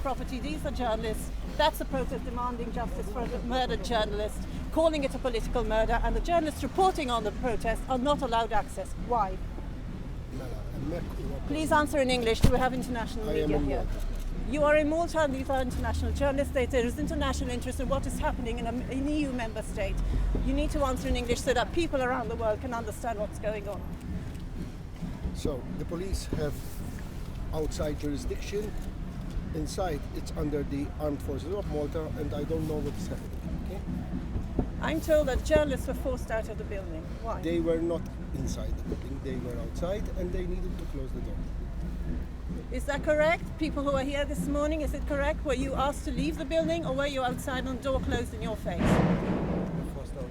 property. These are journalists. That's a protest demanding justice for the murdered journalist, calling it a political murder, and the journalists reporting on the protest are not allowed access. Why? Please answer in English. Do we have international media here? You are in Malta and these are international journalists. There is international interest in what is happening in an EU member state. You need to answer in English so that people around the world can understand what's going on. So the police have outside jurisdiction. Inside, it's under the Armed Forces of Malta, and I don't know what's happening. Okay? I'm told that journalists were forced out of the building. Why? They were not inside the building. They were outside, and they needed to close the door. Is that correct? People who are here this morning, is it correct? Were you asked to leave the building, or were you outside on door closed in your face? Forced out.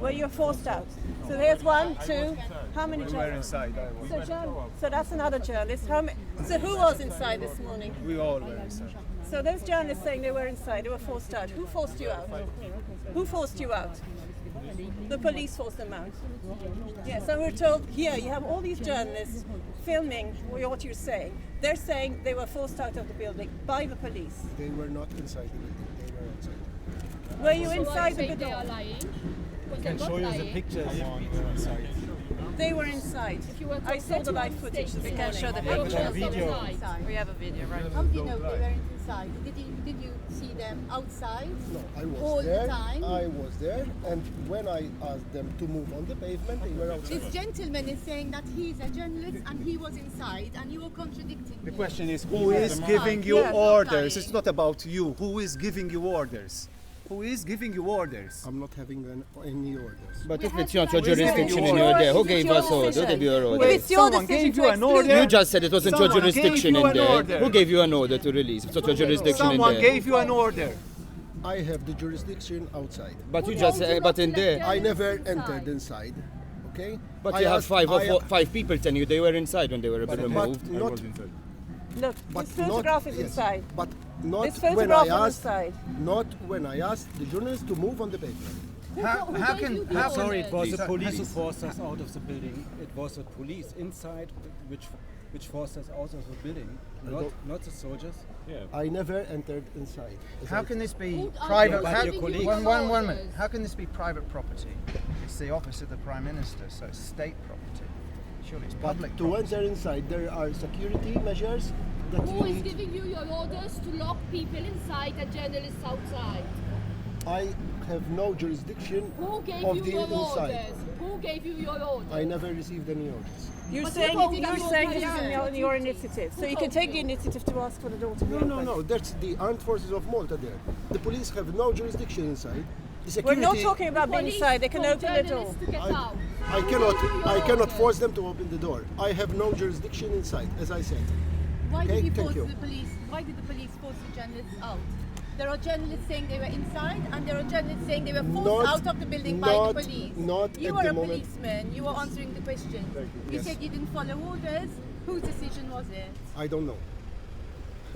Were you forced out? So there's one, two. How many We were journalists? inside. So that's another journalist. So who was inside this morning? We all were inside. So those journalists saying they were inside, they were forced out. Who forced you out? Who forced you out? The police forced them out. Yes, and we're told here you have all these journalists filming what you're saying. They're saying they were forced out of the building by the police. They were not inside the building. They were outside. Were you inside the They are building? lying. I can show you the pictures. They were inside. I saw the live footage. We can show the We have picture. a video. We have a video, right? How do you know they weren't inside? Did you see them outside? No, I was All the there. time? I was there, and when I asked them to move on the pavement, they were outside. This gentleman is saying that he's a journalist and he was inside, and you are contradicting The him. question is, who is giving you Yeah. orders? It's not about you. Who is giving you orders? Who is giving you orders? I'm not having any orders. But if it's not your jurisdiction and you're there, who gave us orders? Who gave you an If order? it's your Someone decision gave to you an order. exclude You just said it wasn't your Someone jurisdiction gave you in an there. order. Who gave you an order to release? It's not your jurisdiction in Someone there. gave you an order. I have the jurisdiction outside. But you just, but in there. I never entered inside. Okay? But I you have asked- five people telling you they were inside when they were But removed. not, Look, but this photograph not, is yes, inside. But not This when photograph I is asked. inside. Not when I asked the journalists to move on the pavement. How can Sorry, it was Please, the police who please. forced us out of the building. It was the police inside which forced us out of the building, not the soldiers. I never entered inside. How can this be Who are private? you How, giving you one orders? minute. How can this be private property? It's the office of the Prime Minister, so it's state property. Surely it's public But to property. enter inside, there are security measures that Who you is need. giving you your orders to lock people inside and journalists outside? I have no jurisdiction Who gave of you the your inside. orders? Who gave you your orders? I never received any orders. You're But saying you this is on your initiative, so you can take the initiative to ask for the door to be opened. No. That's the Armed Forces of Malta there. The police have no jurisdiction inside. The We're security. not talking about being Police inside. They can told open the door. journalists to get out. I cannot force them to open the door. I have no jurisdiction inside, as I said. Why Okay, did you thank force you. the police? Why did the police force the journalists out? There are journalists saying they were inside, and there are journalists saying they were forced out of the building by the police. Not You at were the a moment. policeman. You were answering the question. You Yes. said you didn't follow orders. Whose decision was it? I don't know.